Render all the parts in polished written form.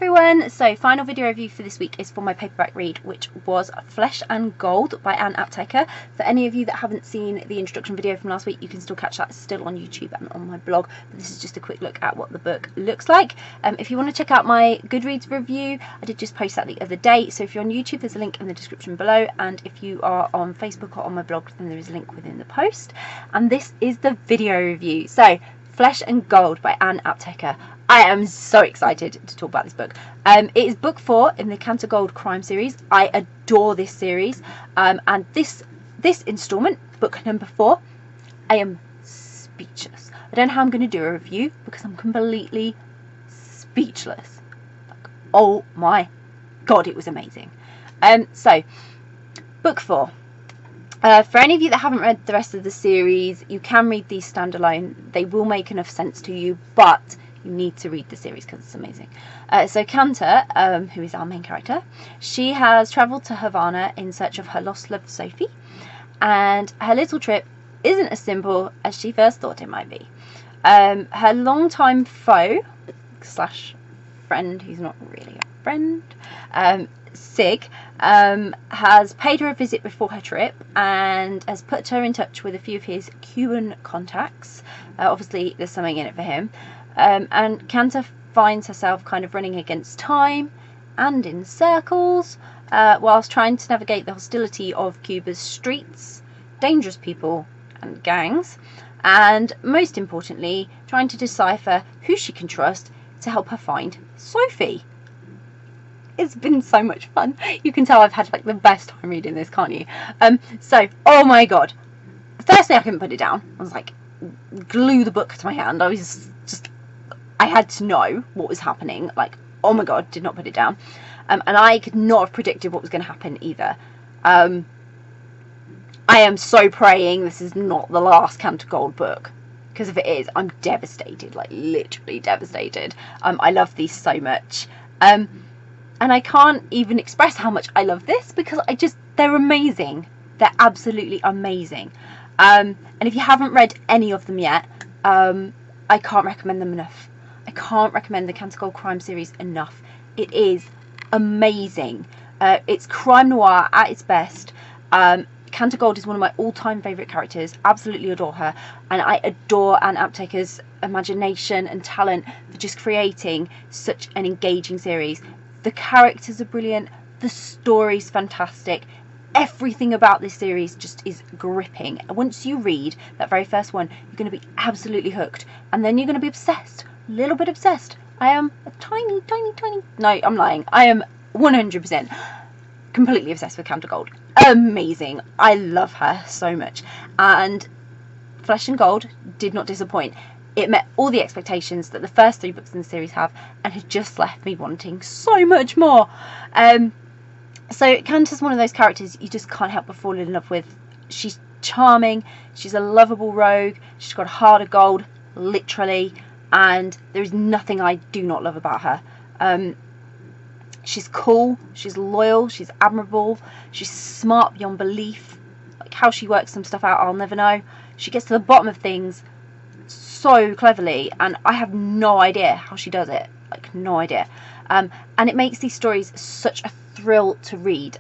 everyone, so final video review for this week is for my paperback read, which was Flesh and Gold by Aptaker. For any of you that haven't seen the introduction video from last week, you can still catch that. It's still on YouTube and on my blog, but this is just a quick look at what the book looks like. If you want to check out my Goodreads review, I did just post that the other day, so if you're on YouTube there's a link in the description below, and if you are on Facebook or on my blog then there is a link within the post. And this is the video review. So Flesh and Gold by Aptaker. I am so excited to talk about this book. It is book 4 in the Canter Gold crime series. I adore this series, and this instalment, book number 4, I am speechless. I don't know how I'm going to do a review because I'm completely speechless. Like, oh my god, it was amazing. So book 4. For any of you that haven't read the rest of the series, you can read these standalone. They will make enough sense to you, but you need to read the series because it's amazing. So Canter, who is our main character, she has travelled to Havana in search of her lost love Sophie, and her little trip isn't as simple as she first thought it might be. Her longtime foe slash friend, who's not really a friend, Sig, has paid her a visit before her trip and has put her in touch with a few of his Cuban contacts. Obviously there's something in it for him. And Canter finds herself kind of running against time and in circles, whilst trying to navigate the hostility of Cuba's streets, dangerous people and gangs, and most importantly trying to decipher who she can trust to help her find Sophie. It's been so much fun. You can tell I've had like the best time reading this, can't you? So, oh my god. Firstly, I couldn't put it down. I was like, glue the book to my hand. I was just, I had to know what was happening. Like, oh my god, did not put it down. And I could not have predicted what was going to happen either. I am so praying this is not the last Canter Gold book, because if it is, I'm devastated, like literally devastated. I love these so much. And I can't even express how much I love this because they're amazing. They're absolutely amazing. And if you haven't read any of them yet, I can't recommend them enough. I can't recommend the Canter Gold crime series enough. It is amazing. It's crime noir at its best. Canter Gold is one of my all-time favourite characters. Absolutely adore her. And I adore Anne Aptaker's imagination and talent for just creating such an engaging series. The characters are brilliant, the story's fantastic, everything about this series just is gripping. Once you read that very first one, you're going to be absolutely hooked, and then you're going to be obsessed, a little bit obsessed. I am a tiny, no, I'm lying, I am 100% completely obsessed with Canter Gold. Amazing, I love her so much, and Flesh and Gold did not disappoint. It met all the expectations that the first 3 books in the series have, and has just left me wanting so much more. So Canter's one of those characters you just can't help but fall in love with. She's charming, she's a lovable rogue, she's got a heart of gold, literally, and there is nothing I do not love about her. She's cool, she's loyal, she's admirable, she's smart beyond belief. Like, how she works some stuff out, I'll never know. She gets to the bottom of things so cleverly, and I have no idea how she does it, like no idea. And it makes these stories such a thrill to read.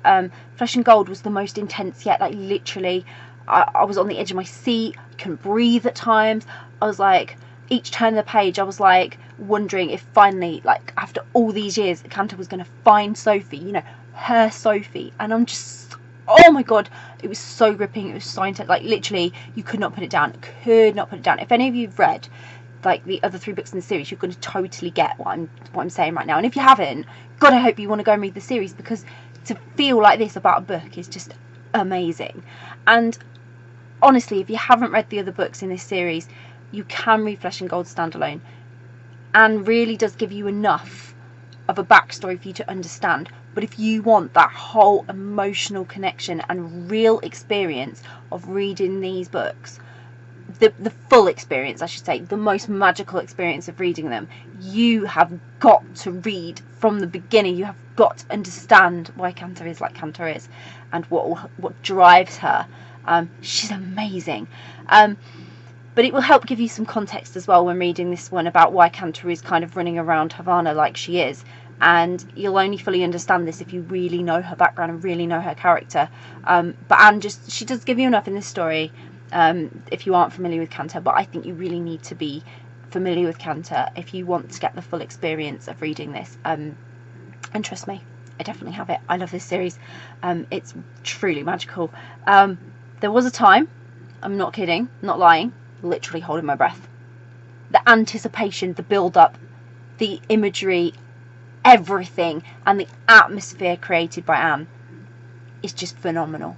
Flesh and Gold was the most intense yet, like literally I was on the edge of my seat, I couldn't breathe at times. I was like, each turn of the page I was like wondering if finally, like after all these years, Canter was going to find Sophie, you know, her Sophie. And I'm just, oh my god, it was so gripping, it was so intense, like literally you could not put it down, could not put it down. If any of you have read like the other 3 books in the series, you're going to totally get what I'm saying right now. And if you haven't, god, I hope you want to go and read the series, because to feel like this about a book is just amazing. And honestly, if you haven't read the other books in this series, you can read Flesh and Gold standalone, and really does give you enough of a backstory for you to understand. But if you want that whole emotional connection and real experience of reading these books, the full experience, I should say, the most magical experience of reading them, you have got to read from the beginning. You have got to understand why Canter is like Canter is, and what drives her. She's amazing. But it will help give you some context as well when reading this one about why Canter is kind of running around Havana like she is. and you'll only fully understand this if you really know her background and really know her character. But Anne she does give you enough in this story if you aren't familiar with Cantor, but I think you really need to be familiar with Cantor if you want to get the full experience of reading this. And trust me, I definitely have it. I love this series. It's truly magical. There was a time, I'm not kidding, not lying, literally holding my breath. The anticipation, the build-up, the imagery, everything, and the atmosphere created by Anne is just phenomenal.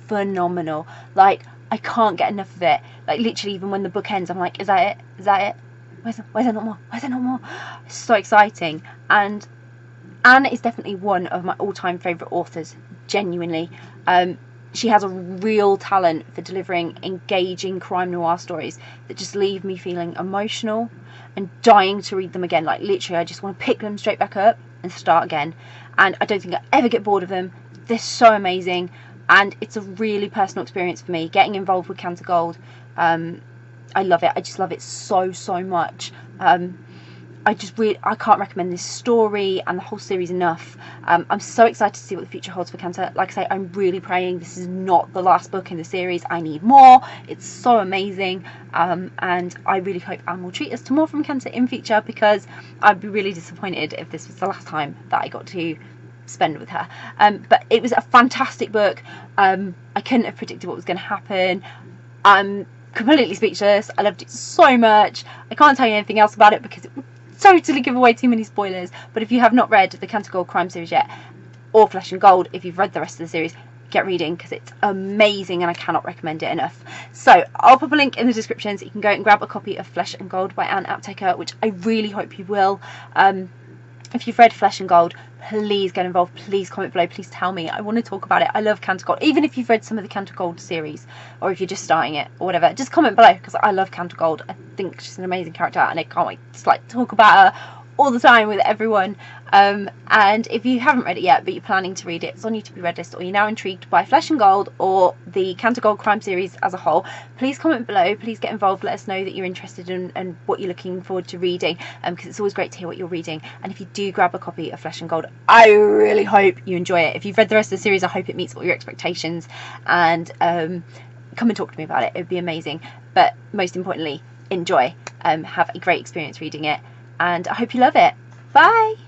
Phenomenal. Like, I can't get enough of it. Like, literally, even when the book ends, I'm like, is that it? Is that it? Where's there not more? Where's there not more? It's so exciting. And Anne is definitely one of my all-time favourite authors, genuinely. She has a real talent for delivering engaging crime noir stories that just leave me feeling emotional and dying to read them again. Like, literally, I just want to pick them straight back up and start again. And I don't think I ever get bored of them. They're so amazing, and it's a really personal experience for me, getting involved with Cantor Gold. I love it. I just love it so much. I can't recommend this story and the whole series enough. I'm so excited to see what the future holds for Cantor. Like I say, I'm really praying this is not the last book in the series. I need more. It's so amazing. And I really hope Anne will treat us to more from Cantor in future, because I'd be really disappointed if this was the last time that I got to spend with her. But it was a fantastic book. I couldn't have predicted what was going to happen. I'm completely speechless. I loved it so much. I can't tell you anything else about it because it would totally give away too many spoilers. But if you have not read the Cantor Gold crime series yet, or Flesh and Gold, if you've read the rest of the series, get reading, because it's amazing and I cannot recommend it enough. So I'll put a link in the description so you can go and grab a copy of Flesh and Gold by Anne Aptaker, which I really hope you will. If you've read Flesh and Gold, please get involved. Please comment below. Please tell me. I want to talk about it. I love Cantor Gold. Even if you've read some of the Cantor Gold series, or if you're just starting it or whatever, just comment below, because I love Cantor Gold. I think she's an amazing character and I can't wait to talk about her all the time with everyone. And if you haven't read it yet but you're planning to read it, it's on your to be read list, or you're now intrigued by Flesh and Gold or the Cantor Gold crime series as a whole, please comment below. Please get involved. Let us know that you're interested in and what you're looking forward to reading, because it's always great to hear what you're reading. And if you do grab a copy of Flesh and Gold, I really hope you enjoy it. If you've read the rest of the series, I hope it meets all your expectations, and come and talk to me about it. It would be amazing. But most importantly, enjoy. Have a great experience reading it, and I hope you love it. Bye!